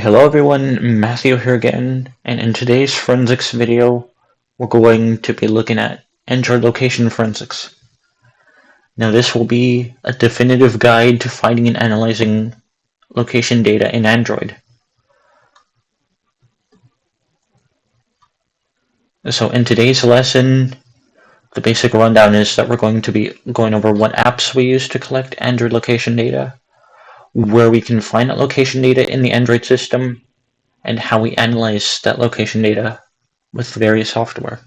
Hello everyone, Matthew here again, and in today's forensics video, we're going to be looking at Android location forensics. Now this will be a definitive guide to finding and analyzing location data in Android. So in today's lesson, the basic rundown is that we're going to be going over what apps we use to collect Android location data, where we can find that location data in the Android system, and how we analyze that location data with various software.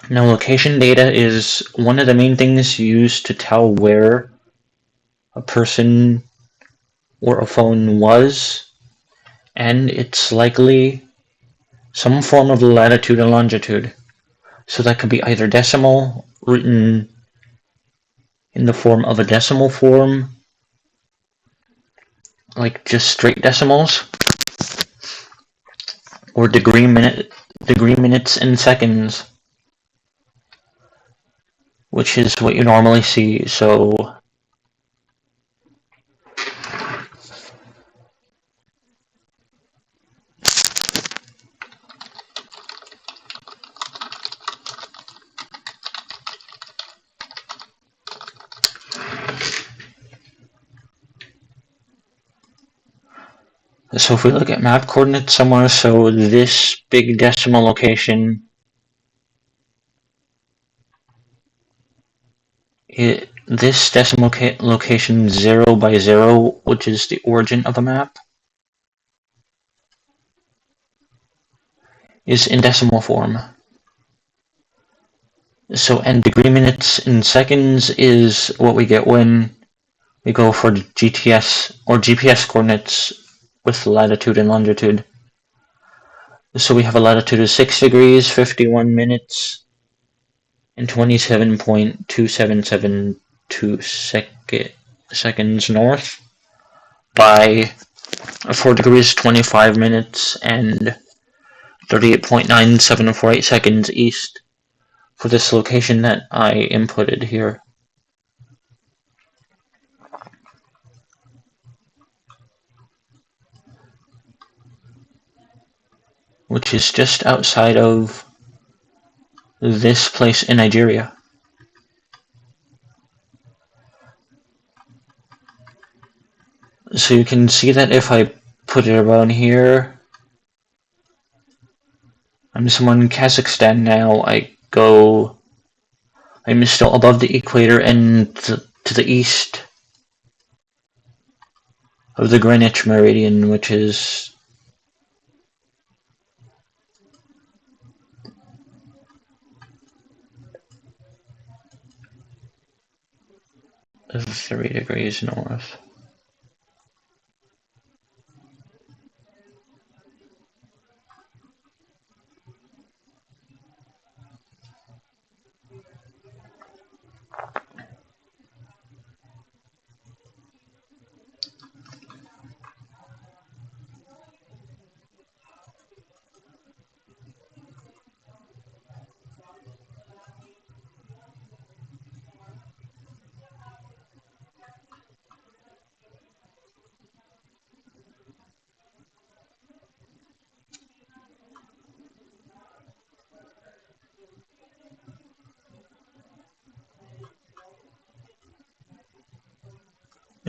Now, location data is one of the main things used to tell where a person or a phone was, and it's likely some form of latitude and longitude. So that could be either decimal, written in the form of a decimal form, like just straight decimals, or degree minutes and seconds, which is what you normally see. So if we look at map coordinates somewhere, so this big decimal location, this decimal location 0 by 0, which is the origin of a map, is in decimal form. So, and degree minutes in seconds is what we get when we go for GTS or GPS coordinates with latitude and longitude. So we have a latitude of 6 degrees, 51 minutes, and 27.2772 seconds north, by 4 degrees, 25 minutes, and 38.9748 seconds east for this location that I inputted here. Which is just outside of this place in Nigeria. So you can see that if I put it around here, I'm somewhere in Kazakhstan now. I'm still above the equator and to the east of the Greenwich Meridian, which is 3 degrees north.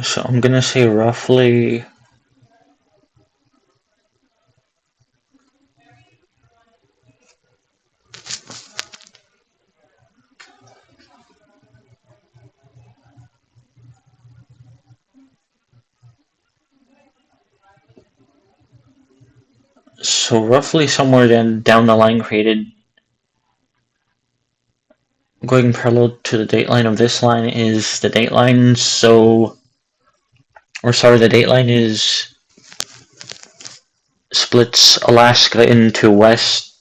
So I'm gonna say roughly somewhere down the line created, going parallel to the dateline of this line is the dateline. The dateline is splits Alaska into west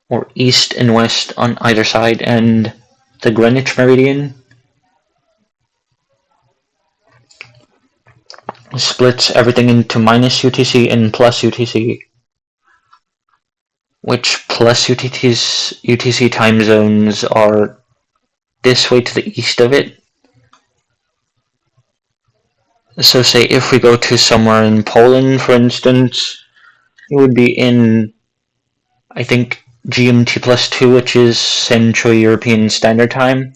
or east and west on either side, and the Greenwich Meridian splits everything into minus UTC and plus UTC, which plus UTC time zones are this way to the east of it, So say if we go to somewhere in Poland, for instance, it would be in, I think, GMT plus 2, which is Central European Standard Time.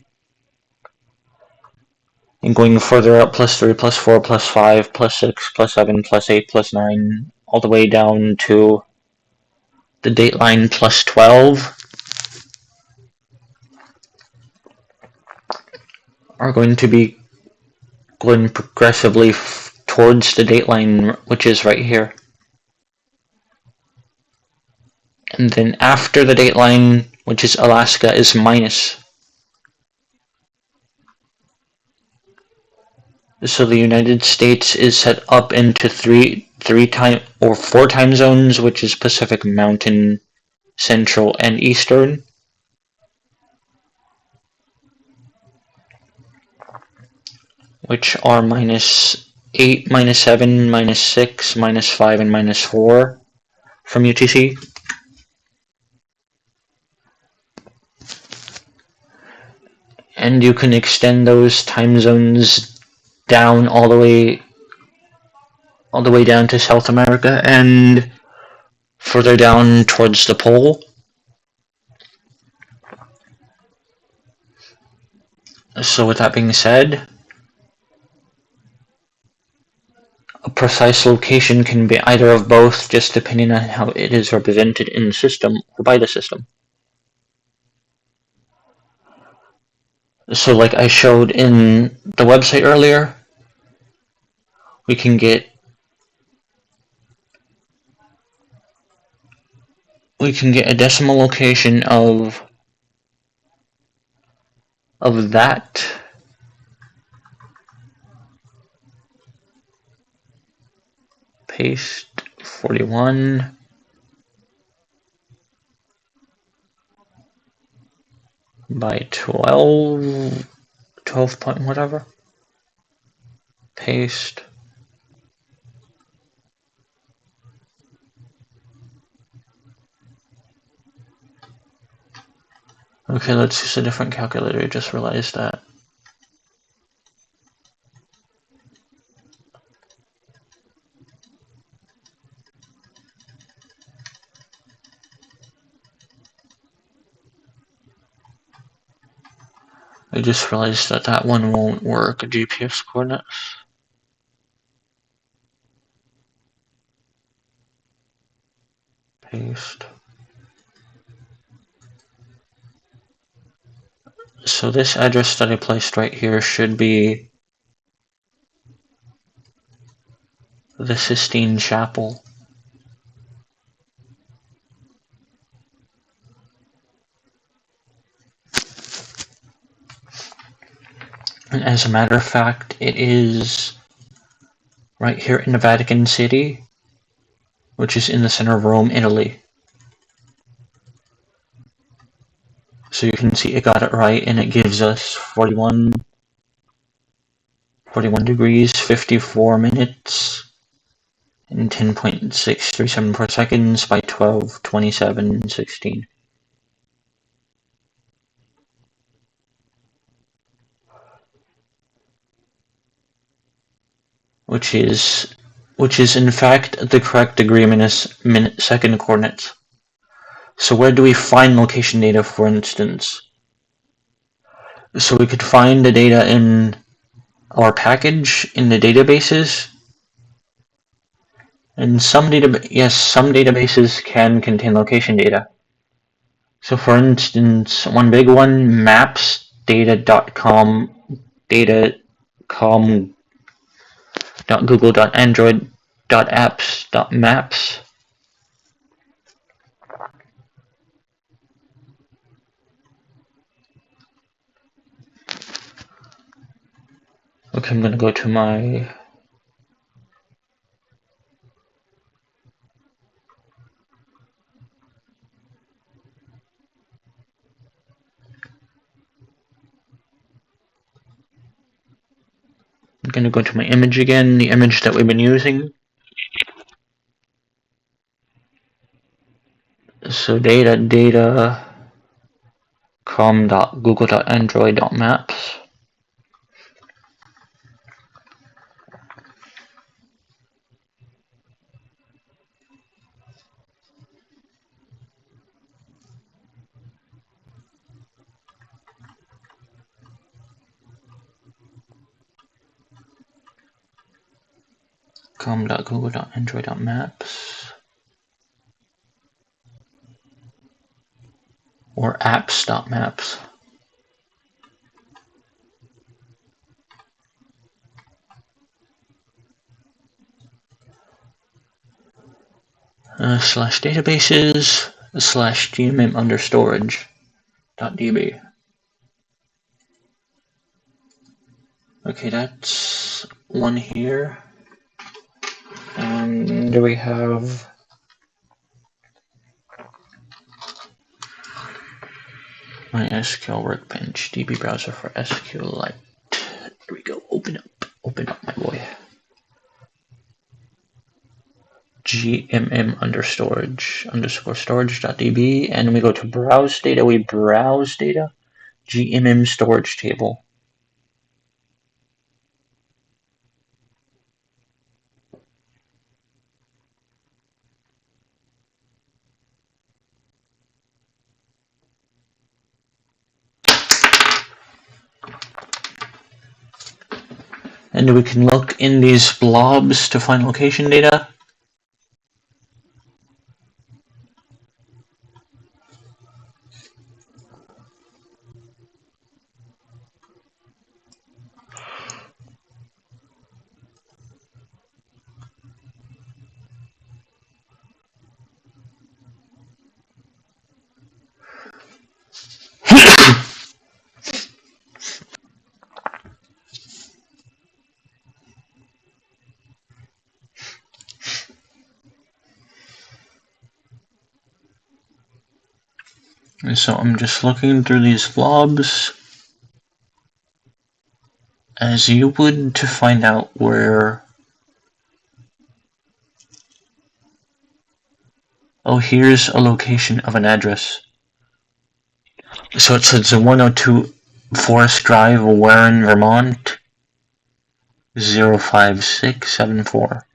And going further up, plus 3, plus 4, plus 5, plus 6, plus 7, plus 8, plus 9, all the way down to the dateline plus 12 are going to be going progressively towards the dateline, which is right here. And then after the dateline, which is Alaska, is minus. So the United States is set up into four time zones, which is Pacific, Mountain, Central, and Eastern. Which are -8, -7, -6, -5, and -4 from UTC. And you can extend those time zones down all the way down to South America and further down towards the pole. So with that being said, a precise location can be either of both, just depending on how it is represented in the system or by the system. So like I showed in the website earlier, we can get a decimal location of that. Paste 41 by 12 point whatever. Paste. Okay, let's use a different calculator. I just realized that. I just realized that that one won't work. GPS coordinates. Paste. So this address that I placed right here should be the Sistine Chapel. And as a matter of fact, it is right here in the Vatican City, which is in the center of Rome, Italy. So you can see it got it right, and it gives us 41 degrees, 54 minutes, and 10.637 seconds by 12:27:16. Which is in fact the correct degree minute second coordinates. So where do we find location data, for instance? So we could find the data in our package in the databases. And some databases can contain location data. So for instance, one big one, maps data.com, data.google.android.apps.maps. Okay, I'm going to go to my image again, the image that we've been using. So data com.google.android.maps. com.google.android.maps or apps.maps. Slash databases slash gmm under storage.db. Okay, that's one here. And we have my SQL workbench, DB browser for SQLite. Here we go. Open up, my boy. gmm under storage underscore storage.db, and we go to browse data. We browse data, gmm storage table. And we can look in these blobs to find location data. And so I'm just looking through these blobs as you would to find out where. Oh, here's a location of an address. So it says 102 Forest Drive, Warren, Vermont, 05674.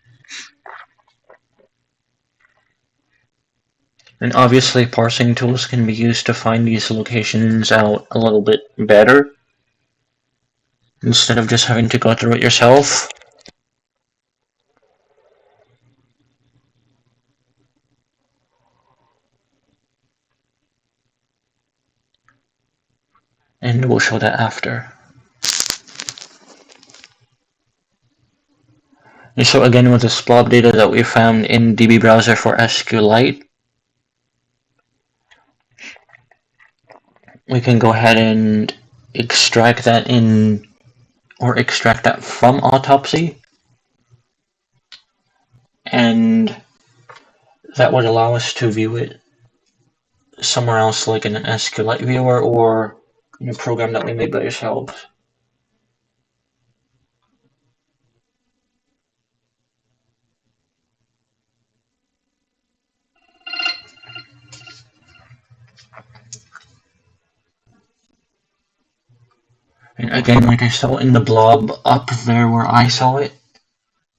And obviously parsing tools can be used to find these locations out a little bit better, instead of just having to go through it yourself. And we'll show that after. And so again, with this blob data that we found in DB browser for SQLite, we can go ahead and extract that from autopsy, and that would allow us to view it somewhere else, like in an SQLite viewer or in a program that we made by ourselves. And again, like I saw in the blob up there where I saw it,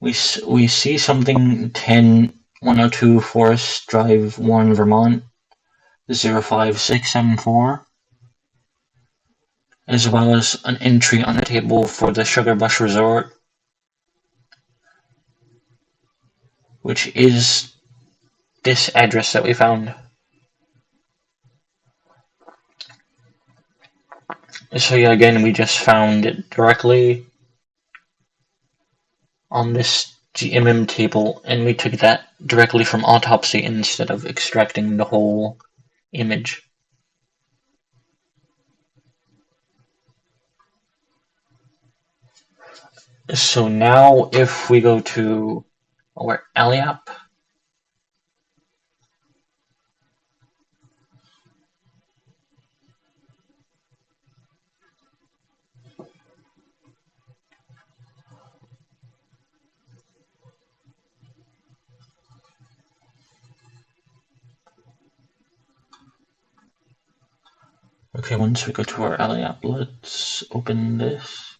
we see something 102 Forest Drive, Warren, Vermont, 05674, as well as an entry on the table for the Sugar Bush Resort, which is this address that we found. So yeah, again, we just found it directly on this GMM table, and we took that directly from autopsy instead of extracting the whole image. So now if we go to our Alliap, okay, once we go to our Alliap, let's open this.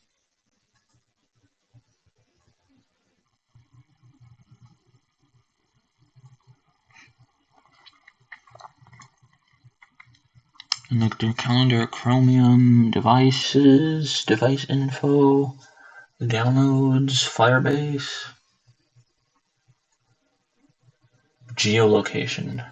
And look through calendar, Chromium, devices, device info, downloads, Firebase. geolocation.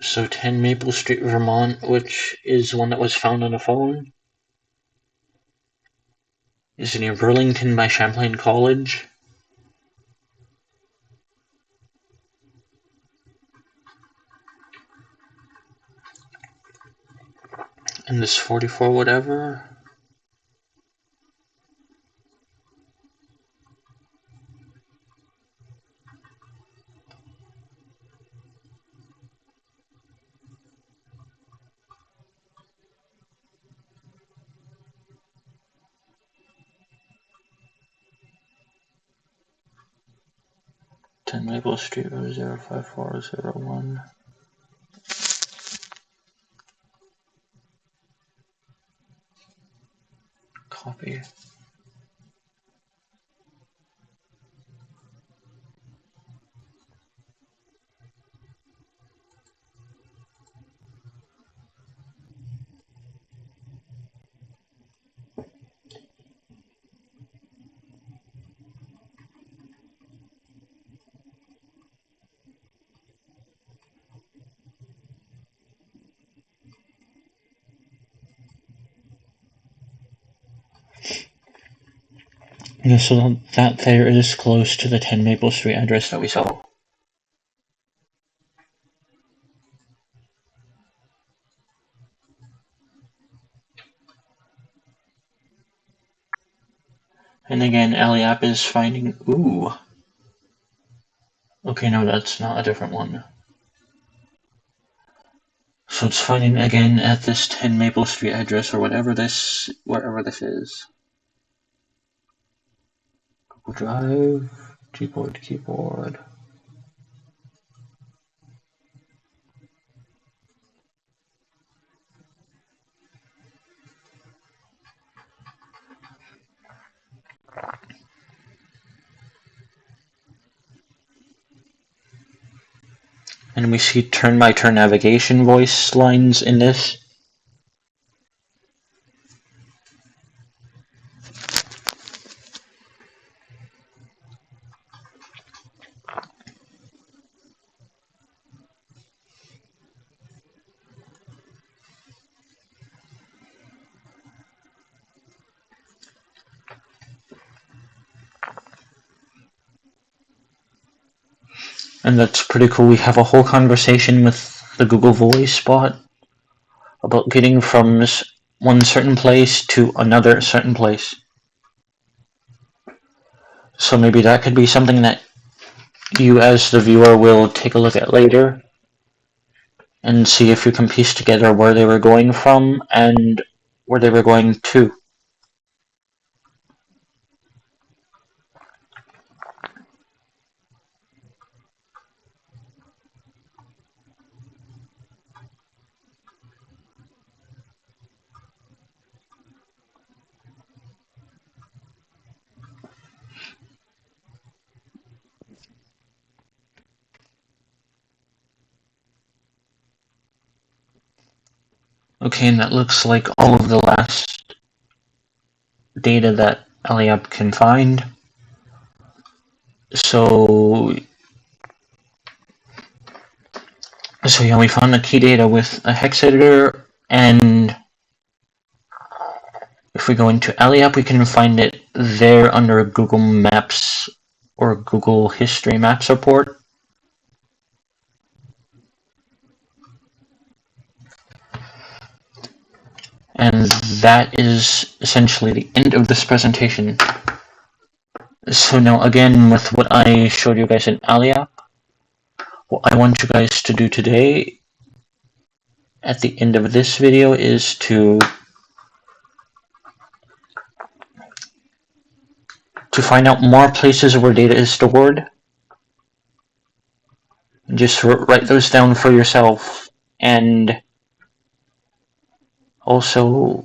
So 10 Maple Street, Vermont, which is one that was found on a phone, is near Burlington by Champlain College. And this 44 whatever. Ten Maple Street 05401. Copy. Yeah, so that there is close to the 10 Maple Street address that we saw. And again, Eliap is finding... Ooh. Okay, no, that's not a different one. So it's finding again at this 10 Maple Street address or wherever this is. Google Drive, keyboard. And we see turn-by-turn navigation voice lines in this. And that's pretty cool. We have a whole conversation with the Google Voice bot about getting from one certain place to another certain place. So maybe that could be something that you as the viewer will take a look at later and see if you can piece together where they were going from and where they were going to. Okay, and that looks like all of the last data that Eliab can find. So yeah, we found the key data with a hex editor, and if we go into Eliab, we can find it there under Google Maps or Google History Maps report. And that is essentially the end of this presentation. So now again, with what I showed you guys in Eliab, what I want you guys to do today at the end of this video is to to find out more places where data is stored, just write those down for yourself. And also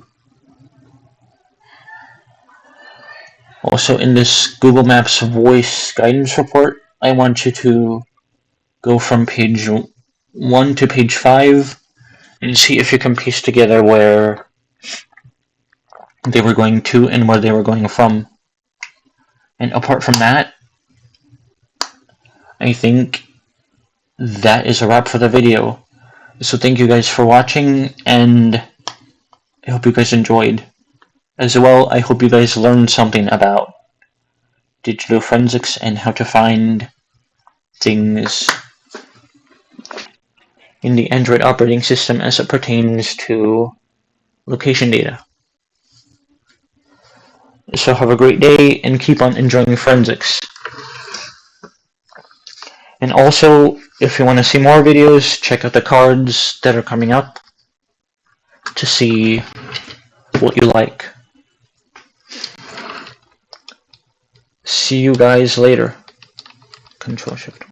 in this Google Maps voice guidance report, I want you to go from page 1 to page 5 and see if you can piece together where they were going to and where they were going from. And apart from that, I think that is a wrap for the video. So thank you guys for watching, and I hope you guys enjoyed. As well, I hope you guys learned something about digital forensics and how to find things in the Android operating system as it pertains to location data. So have a great day and keep on enjoying forensics. And also, if you want to see more videos, check out the cards that are coming up to see what you like. See you guys later. Control Shift.